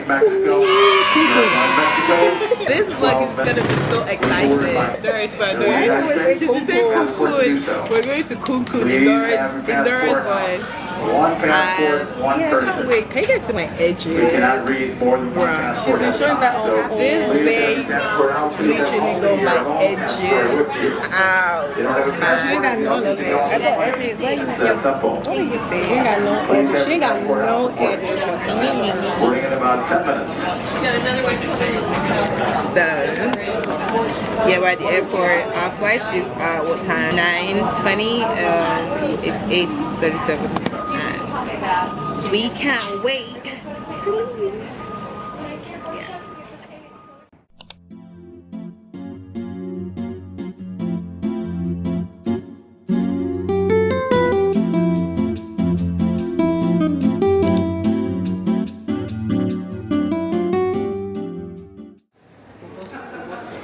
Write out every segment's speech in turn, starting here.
Mexico. This vlog is gonna be so exciting. Doris, she's saying Cancun. We're going to Cancun in Doris' voice. One passport, one person. Wait, can you guys see my edges? We cannot read more than one passport. She's been showing that on this babe literally got my edges out. You don't have a passport. She ain't got no edges. I got edges. It's that simple. What are you saying? She ain't got no edges. She ain't got no edges. We're in about 10 minutes. So, yeah, we're at the airport. Our flight is what time? 9:20. It's 8:37. We can't wait to leave. Yeah.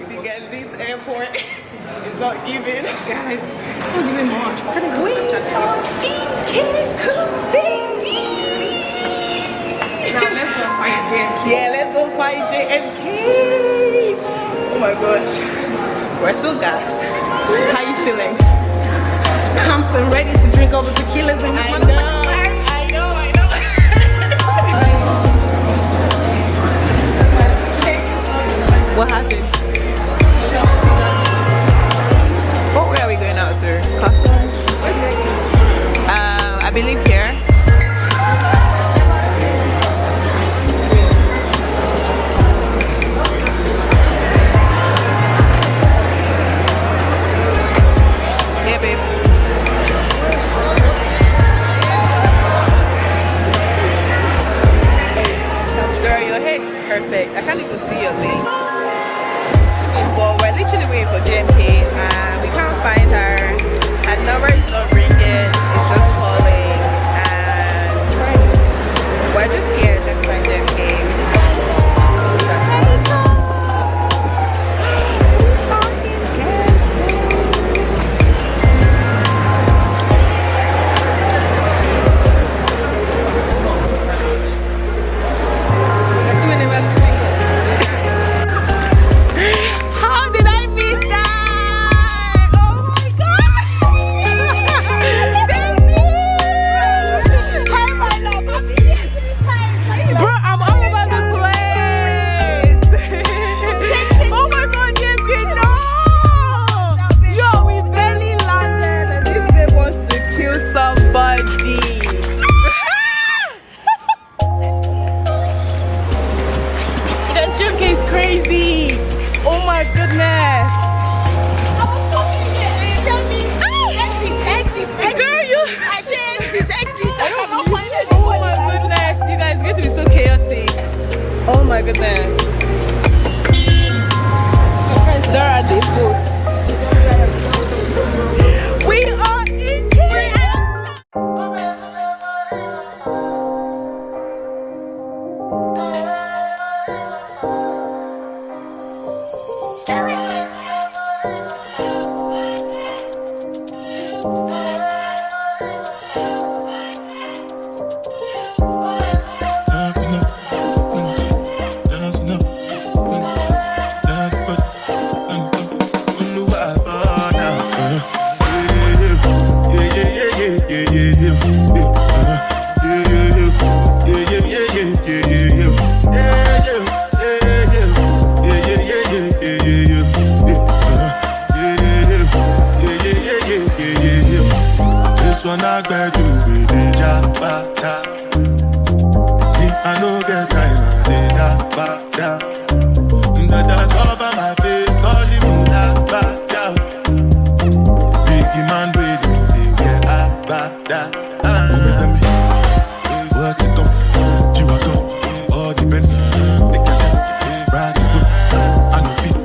Because this airport is not even, guys. It's not even March. We are in Cancun, baby. Now let's go find JFK. Yeah, let's go find JFK. Oh my gosh, we're so gassed. How you feeling? Pumped and ready to drink all the tequilas and I know. What happened? What way are we going out through? Customs? I believe here. Yeah, babe. Girl, your hair is perfect. I can't even see your legs. But we're literally waiting for JMK and we can't find her. Her number is not ringing, it's just calling, and we're just here to find JMK. How did I miss that? Oh my god! Bro, I'm all over the place. Oh my god, JMK, no! Yo, we barely landed and this babe wants to kill somebody. That JMK is crazy. Oh my goodness. Exit. Girl, you. I said exit. I cannot find it. Oh my goodness. You guys get to be so chaotic. Oh my goodness. There are the boots. We are in here. This one I got you with the jabata. Me, I no get time, I did jabata. Dada cover my face, calling me labata. Biggie man, we do big, yeah, abada. Tell me, what's it come? You are come, all the bend, the cash, brag and foot. I no fit,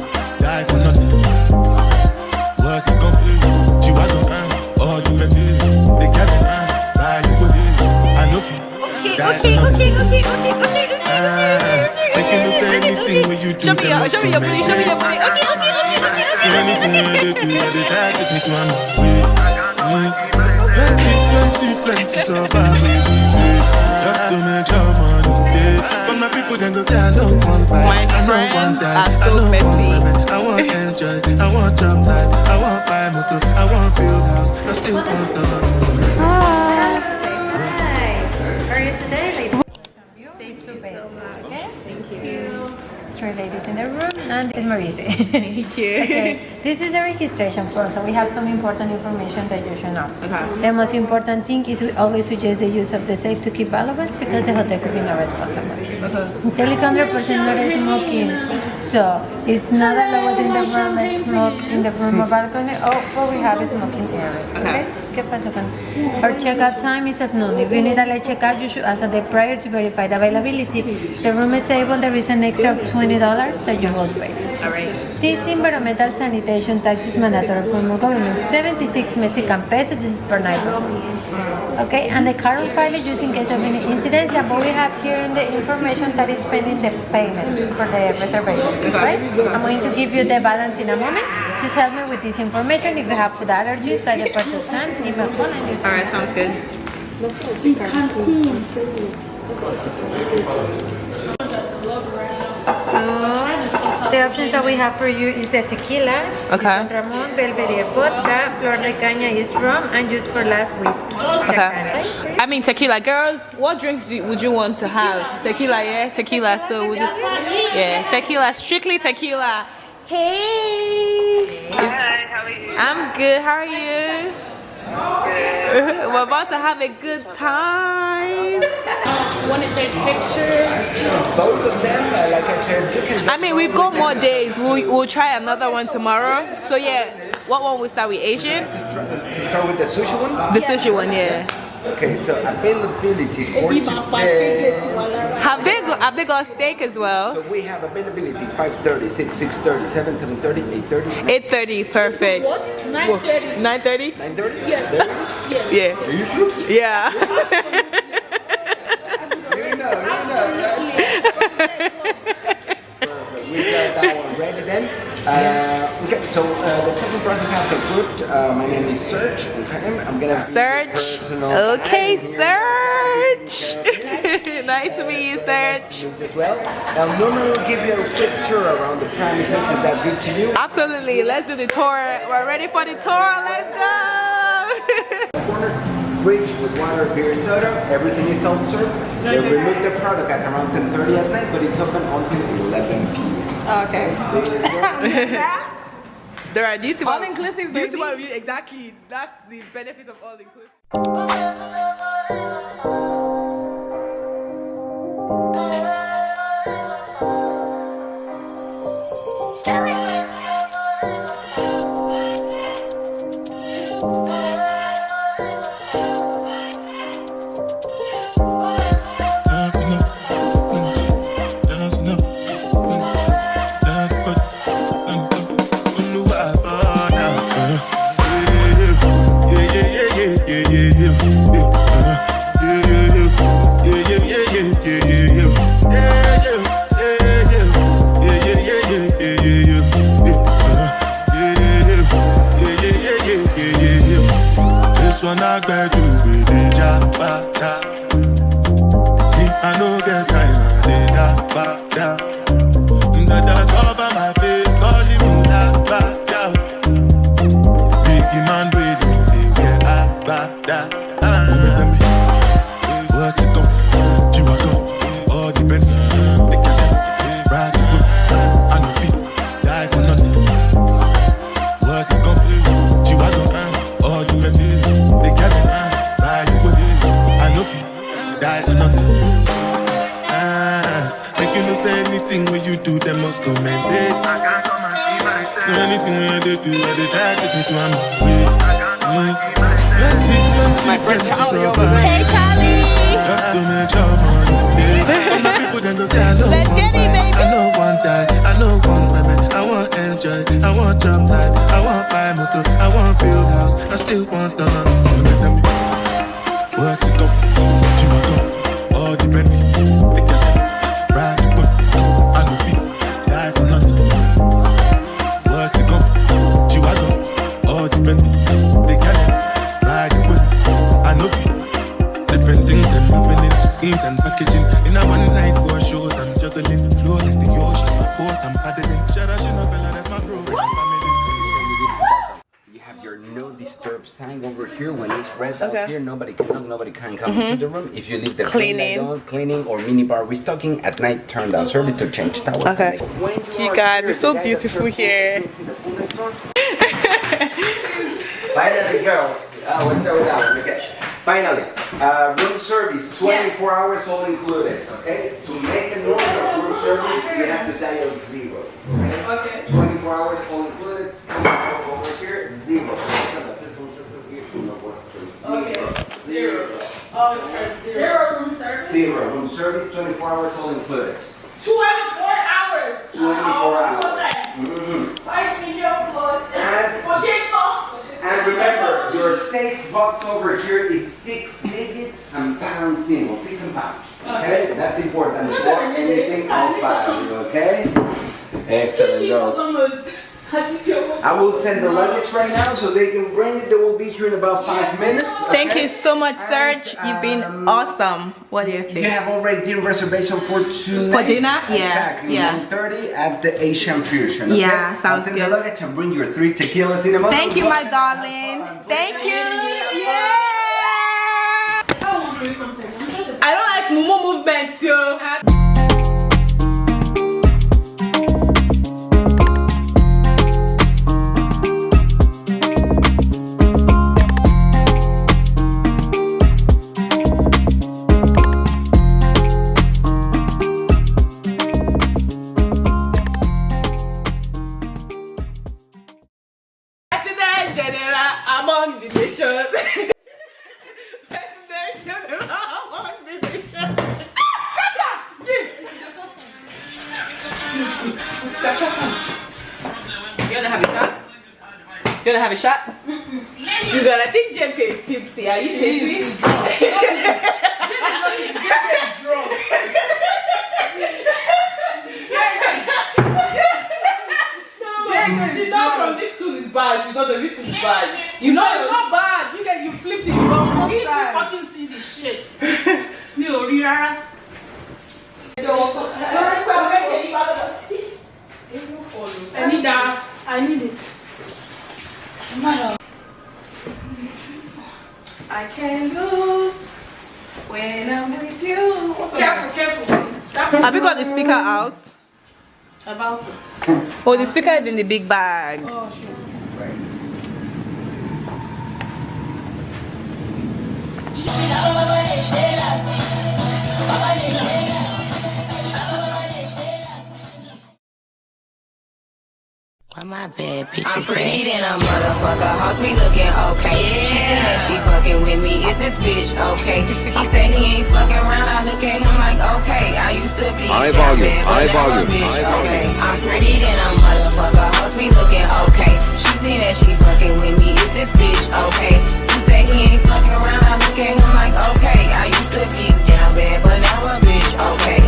die for nothing. What's it come? You are come, all the bend. Okay. I can say anything when you do. Show me your booty. Okay. Anything you do, I try to take one way. Plenty, so far, baby. Just to make sure money day. But my people then go say I know one buy, My I know friends one die, are I so know one messy. baby. I want enjoy, I want job life, I want buy motor, I want build house, I still want the money. Hi. How are you today, ladies? Thank you so much. Okay? Thank you. Three ladies in the room, and this is Maurice. Thank you. Okay, this is the registration form, so we have some important information that you should know. Okay. The most important thing is we always suggest the use of the safe to keep valuables because the hotel could be not responsible. Hotel is 100% not smoking, so it's not allowed in the room smoke in the room or balcony. Oh, what we have is smoking areas. Okay? ¿Qué pasó con? Our checkout time is at noon. If you need a late checkout, you should ask a day prior to verify the availability. The room is able. There is an extra of $20 that you will pay. Alright. This environmental sanitation tax is mandatory for more government. 76 Mexican pesos. This is per night. Okay, and the current file is used in case of any incidents. But we have here in the information that is pending the payment for the reservation. Right? I'm going to give you the balance in a moment. Just help me with this information. If you have food allergies, like the person's hand, leave a phone and use. Alright, sounds good. So, the options that we have for you is the tequila, Okay. Ramon, Belvedere vodka, Flor de Caña is rum, and just for last whiskey. Okay. I mean tequila. Girls, what drinks would you want to have? Tequila, yeah? Tequila. So we just, yeah, tequila. Strictly tequila. Hey. Hi, how are you? I'm good. How are you? We're about to have a good time. Want to take pictures? Both of them, like I said, you can. I mean, we've got more days. We'll try another one tomorrow. So yeah, what one will start with? Asian? To start with the sushi one. The sushi one, yeah. Okay, so availability for today. Have they got steak as well? So we have availability 5:30, 6, 6:30, 7, 7:30, 8:30. 8:30, perfect. What? 9:30. 9:30? 9:30? Yes. Yes. Yeah. Are you sure? Yeah. You know, right? We got that one ready then. Okay, so the checking process has concluded. My name is Serge. Okay, I'm gonna be Serge. personal Okay, guide here. Serge. Nice to meet you, Serge. As well. Normally we'll give you a quick tour around the premises. Is that good to you? Absolutely. Let's do the tour. We're ready for the tour. Let's go. Fridge with water, beer, soda. Everything is self-serve. They remove the product at around 10:30 at night, but it's open until 11 p.m. Okay. There are these All inclusive, baby. Exactly. That's the benefits of all inclusive. This one I beg you with the jabata. Me, I no get time, I dey jabata. Dada cover my face, calling me jabata. Biggie man, we don't dey wear abada. Tell me, what's it come? You are go, all the men, they catch it, ride the foot, I no fit, die for nothing. What's it come? You are go, all the men, they catch it, ride the foot, I no fit, die for nothing. Make you no say anything when you do, they must commend it. I can't come and see myself. So anything when they do, they try to take me to my way. My friend Charlie over there. Hey, Charlie. Just to make sure money. Some people then go say I know Let's one get it, buy, baby. I know one die, I know one baby. I want enjoy, I want job life, I want buy motor, I want build house, I still want the money. Tell me, what's it go? You are go, all the Bentley, the cash, ride the boat, I no fee, die for nothing. What's it go? You are go, all the Bentley, the cash, ride the boat, I no fee. Different things that happening, schemes sign over here. When it's red out Okay. here, nobody can knock, nobody can come into the room. If you leave the Cleaning. light on, cleaning or minibar restocking at night, turn down service to change towels. Okay. When You are guys, here, it's so the guys that beautiful serve food, here. you can see the food next door. Finally, girls. Let's go down. Okay. Finally, room service, 24 hours all included. Okay. To make a note of room service, you have to dial 0. Okay. 24 hours all included. Over here, 0. Okay. Zero. Oh, it's zero room service? 0 room service, 24 hours all included. 24 hours. 24 hours. Mm-hmm. 5 million plus. And remember, your safe box over here is 6 digits and pound symbol, 6 and pound. Okay? That's important before anything of value, okay? Excellent, girls. I will send the luggage right now so they can bring it. They will be here in about 5 minutes. Thank okay? you so much, Serge. You've been awesome. What do you You think? have already dinner reservation for tonight. For dinner? Yeah. Exactly. Yeah. 1:30 at the Asian Fusion. Okay? Yeah, sounds I'll send good. the luggage and bring your 3 tequilas in a month. Thank you, my darling. Thank you. Yeah. I don't like mumu movements, yo. President General among the nations. President General among the nations. You wanna have a shot? You wanna have a shot? You gonna think JMK is tipsy. Are you tipsy? She's not from this stool is bad. She's not from this stool is bad. You know it's not bad. You flipped it wrong You side. fucking see this shit. Me ò rí rárá. I need that. I need it. I can't lose when I'm with you. Careful, please. Have you got the speaker out? About to. Oh, the speaker is in the big bag. Oh shit. Why my bad bitch I'm pretty than a motherfucker, hoes be looking okay. She think that she fucking with me, is this bitch okay? He said he ain't fucking around, I look at him like okay. I used to be High a volume, bitch, high volume, okay. high volume. I'm pretty than a motherfucker, hoes be looking okay. She think that she fucking with me, is this bitch okay? He said he ain't fucking around, I look at him like okay. I used to be down bad, but now a bitch okay.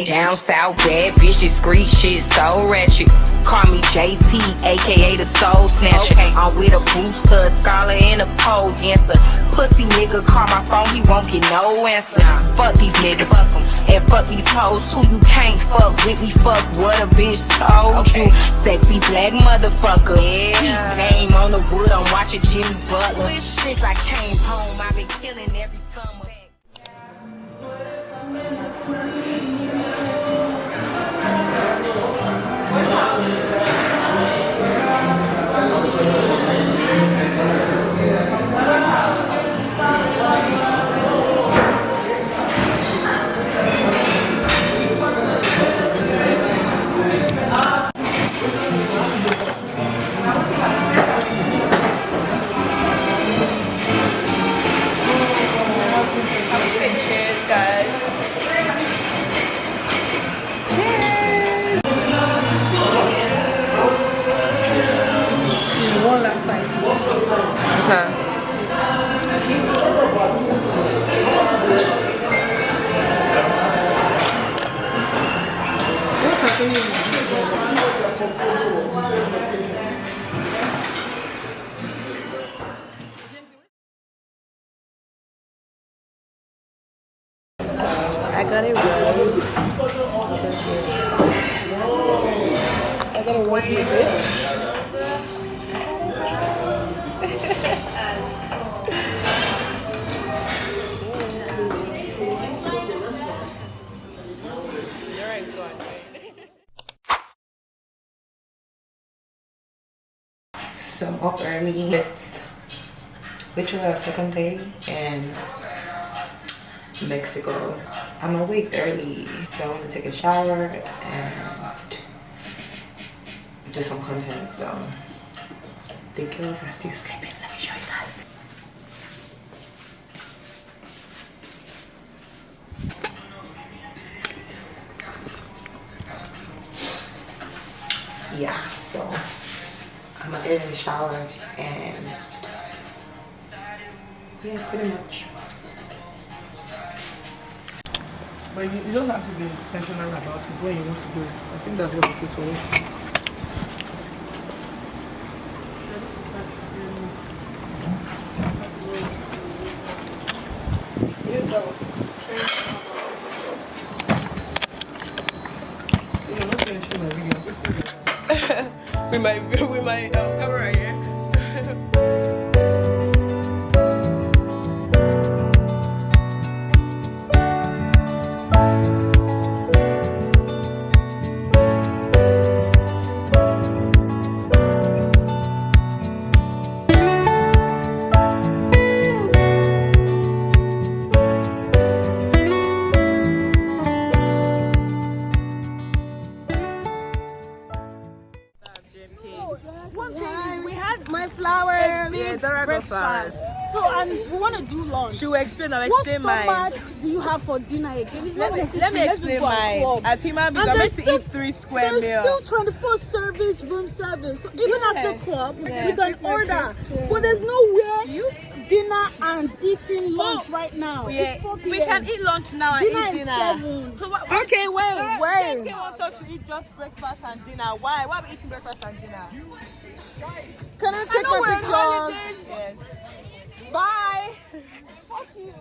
Down south bad bitches, street shit so ratchet. Call me JT, aka the soul snatcher. I'm with a booster, a scholar, and a pole dancer. Pussy nigga call my phone, he won't get no answer. Fuck these niggas, and fuck these hoes too. You can't fuck with me, fuck what a bitch told you. Sexy black motherfucker. Yeah. Name on the wood, I'm watching Jimmy Butler. Since I came home, I've been killing every summer. Cheers, guys. One last time. Okay. What's happening? I got it right. I got a roast me, bitch. So I'm up early. It's literally our second day in Mexico. I'm awake early, so I want to take a shower and do some content. So the girls are still sleeping. Let me show you guys. Yeah, so I'm gonna get in the shower and yeah, pretty much. But you don't have to be intentional about it when you want to do it. I think that's what it is for you. You're not finishing my video. we might cover right here. So, and we want to do lunch. She will explain. I'll What explain mine. stomach do you have for dinner again? It's not Let necessary. me Let's just explain go and mine. club. As human beings, And I'm meant there's to still- eat 3 square There's meals. still 24 service room service. So even after club, we can order. Yeah. But there's nowhere dinner and eating lunch right now. Yeah, It's 4 p.m. we can eat lunch now and Dinner eat is dinner. 7. Okay, wait. JK wants us to eat just breakfast and dinner. Why? Why are we eating breakfast and dinner? Can I take know my we're on pictures? holidays. Yes. Bye. Fuck you.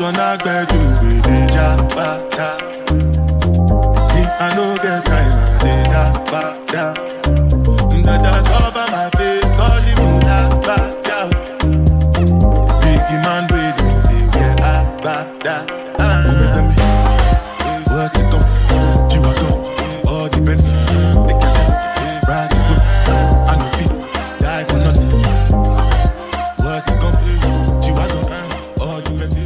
When I beg you, baby, jabata. Me, I no get time, I dey jabata. Dada cover my face, calling me jabata. Biggie man, we don't be where I bada. Tell me, what's it come? You are go, all depend. They catch it, ride it, I no fit, die for nothing. What's it come? You are go, all depend.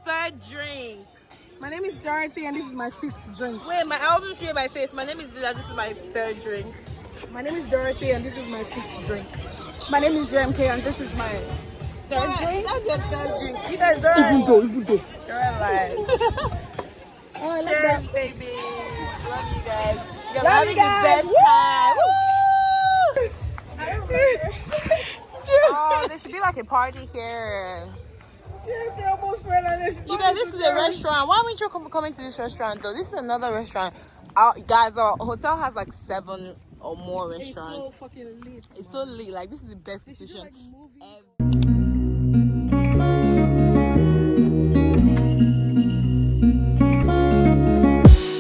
Third drink. My name is Dorothy and this is my 5th drink. Wait, I wasn't showing my face. My name is Zilla. This is my 3rd drink. My name is Dorothy and this is my 5th drink. My name is JMK and this is my 3rd drink. That's your 3rd drink. You guys don't. Even though. You're alive. Oh, I like Cheers, that. baby. Love you guys. You're Love having you the guys. best time. Oh, there should be like a party here. You guys, this is a restaurant. Why aren't you coming to this restaurant though? This is another restaurant. Guys, our hotel has like 7 or more restaurants. It's so fucking lit. It's so lit. Like, this is the best decision ever.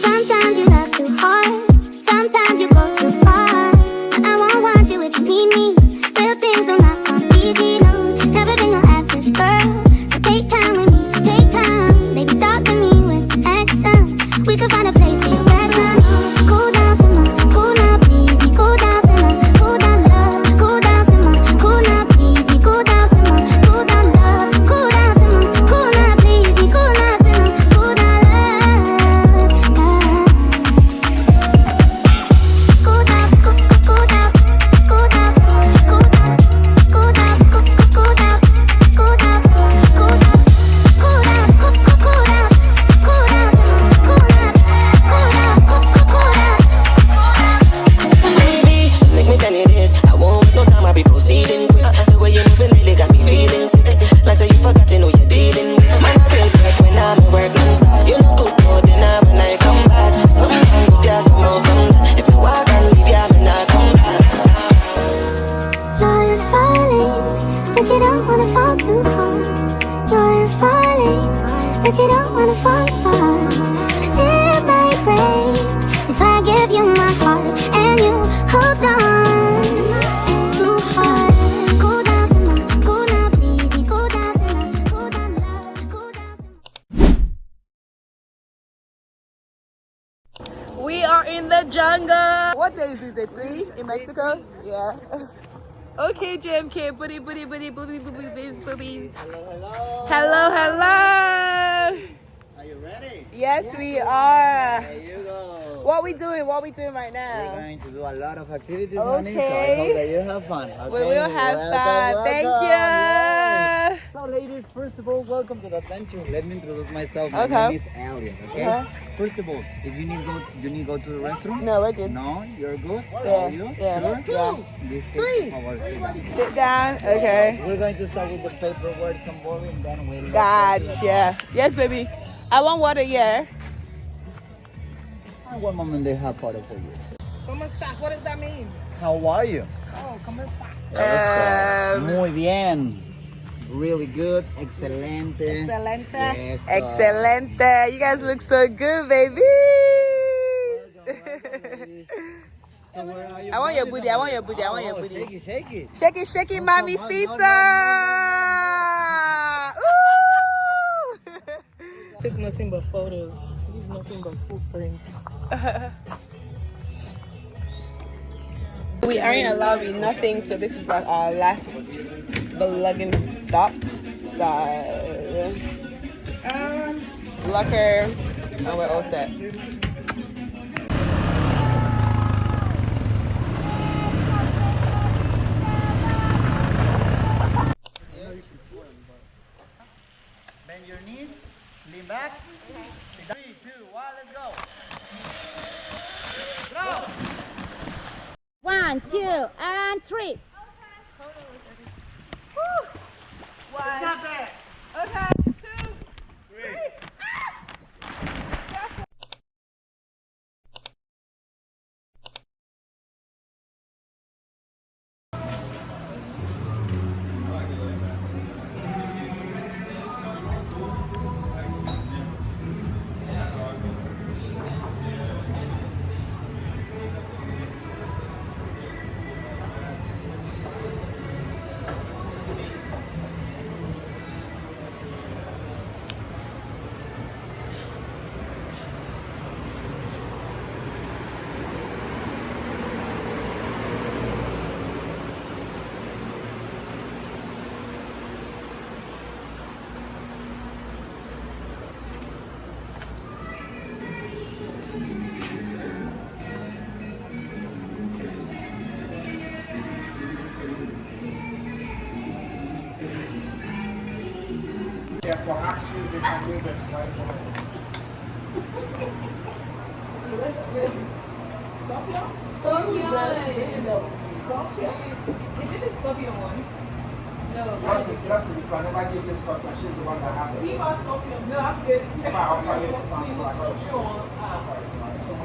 Sometimes you love too hard, sometimes you go too far. And I won't want you if you need me. Real things do not come easy, no. Never been your average girl. So take time with me, take time. Baby, talk to me with some action. We could find a place for your passion. Cool down, simmer, cool now, please. Cool down, simmer, cool down, love. Cool down, simmer, cool now, please. in the jungle. What day is this? Day 3 in Mexico? Yeah. Okay, JMK, booty, booty, booty, booty, booty, boobies, boobies. Hello, hello. Are you ready? Yes, we are. There you go. What we doing? What we doing right We're now? going to do a lot of activities, honey, so I Okay. hope that you have fun. Okay? We will have fun. Welcome. Thank you. Yay. So, ladies, first of all, welcome to the adventure. Let me introduce myself. My name is Elliot. Okay. First of all, if you need go to the restroom. No, we're good. No, you're good. Yeah. Are you? Yeah. Sure? Yeah. In this case, 3. our sit down. Sit down. Okay. We're going to start with the paperwork, some boring, then we'll. Gotcha. Yes, baby. I want water, yeah. And one moment they have water for you. ¿Cómo estás? What does that mean? How are you? Oh, ¿cómo estás? Muy bien. Really good. Excelente. Excelente. Yes, Excelente. You guys look so good, baby. I want your booty. I want your booty. I want your booty. Shake it, shake it. Shake it, shake it, mommy Sita. Take nothing but photos. Leave nothing but footprints. We aren't allowed with nothing, so this is like our last vlogging stop. So, locker, and we're all set. Bend your knees. Lean back. 3, 2, 1, let's go. Go. 1, 2, and 3. One. Not bad. Okay. 2, 3. Yeah, for actions, you can use a swipe on it. Scorpion. Is it the scorpion one? No. That's the plan. Never give this scorpion. She's the one that has it. Give us scorpion. No, I'm good. If I offer you something like that, so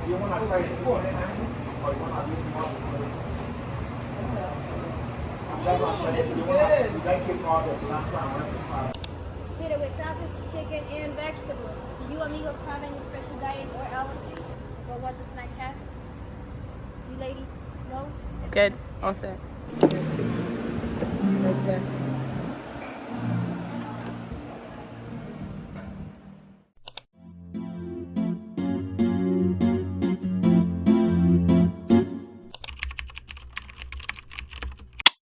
you want to try it or you want to use the one before it. That's what I'm saying. You want to like it all the background right beside. Potato with sausage, chicken, and vegetables. Do you amigos have any special diet or allergy? Or what the snack has? You ladies know? Good. All set. Exactly.